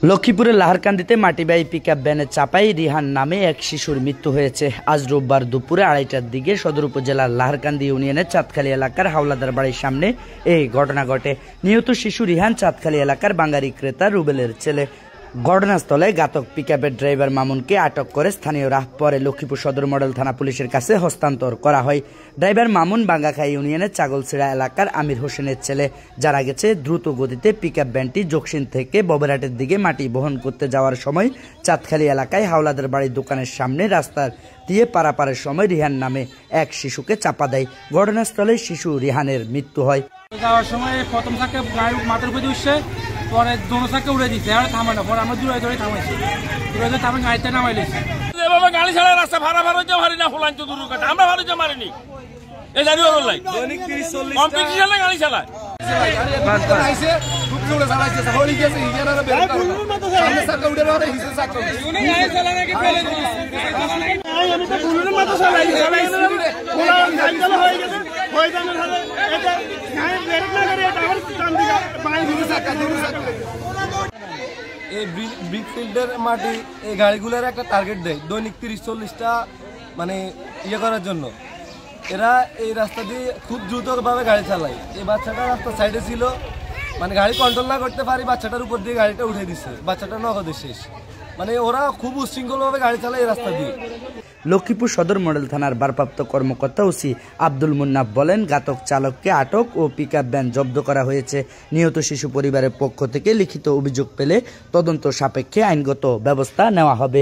লক্ষ্মীপুরের লাহারকান্দিতে মাটিবাহী পিকআপ ভ্যানের চাপায় রিহান নামে এক শিশুর মৃত্যু হয়েছে। আজ রোববার দুপুরে 2:30টার দিকে সদর উপজেলার লাহারকান্দি ইউনিয়নের চাঁদখালী এলাকার হাওলাদার বাড়ির সামনে এই ঘটনা ঘটে। নিহত শিশু রিহান চাঁদখালী এলাকার বাঙালি ক্রেতা রুবেলের ছেলে। ঘটনাস্থলে ঘাতক পিকআপের ড্রাইভার মামুনকে আটক করে স্থানীয়রা পরে লক্ষ্মীপুর সদর মডেল থানা পুলিশের কাছে হস্তান্তর করা হয়। ড্রাইভার মামুন বাঙ্গাখাই ইউনিয়নের চাগলছিড়া এলাকার আমির হোসেনের ছেলে। জানা গেছে, দ্রুত গতিতে পিকআপ ভ্যানটি জকসিন থেকে ববেরহাটের দিকে মাটি বহন করতে যাওয়ার সময় চাঁদখালী এলাকায় হাওলাদার বাড়ির দোকানের সামনে রাস্তা দিয়ে পারাপারের সময় রিহান নামে এক শিশুকে চাপা দেয়। ঘটনাস্থলে শিশু রিহানের মৃত্যু হয়। যাওয়ার সময় প্রথম থাকে মাথার উপরে উঠছে, পরে দোনো চাকা উড়ে দিচ্ছে, আর থামে না। পরে আমরা দূরে থামাইছি, দূরে থামে গাড়িতে নামাই লিখছি। এভাবে গাড়ি ছাড়া রাস্তা ভাড়া ভাড়া মারি না, ফুলান তো দূর কথা আমরা ভাড়া মারিনি। এই গাড়ি ওর লাই দৈনিক 30-40 কম্পিটিশনে গাড়ি চালায়। এই ব্রিকফিল্ডের মাটি এই গাড়িগুলোর একটা টার্গেট দেয় দৈনিক 30-40টা মানে করার জন্য। এরা এই রাস্তা দিয়ে খুব দ্রুতভাবে গাড়ি চালায়। এই বাচ্চাটা রাস্তার সাইডে ছিল, মানে গাড়ি কন্ট্রোল না করতে পারি, বাচ্চাটার উপর দিয়ে গাড়িটা উঠে দিচ্ছে, বাচ্চাটা নগদে শেষ। মানে ওরা খুব উচ্ছৃঙ্খলভাবে গাড়ি চালায় এই রাস্তা দিয়ে। লক্ষ্মীপুর সদর মডেল থানার ভারপ্রাপ্ত কর্মকর্তা ওসি আব্দুল মুন্নাফ বলেন, ঘাতক চালককে আটক ও পিকআপ ভ্যান জব্দ করা হয়েছে। নিহত শিশু পরিবারের পক্ষ থেকে লিখিত অভিযোগ পেলে তদন্ত সাপেক্ষে আইনগত ব্যবস্থা নেওয়া হবে।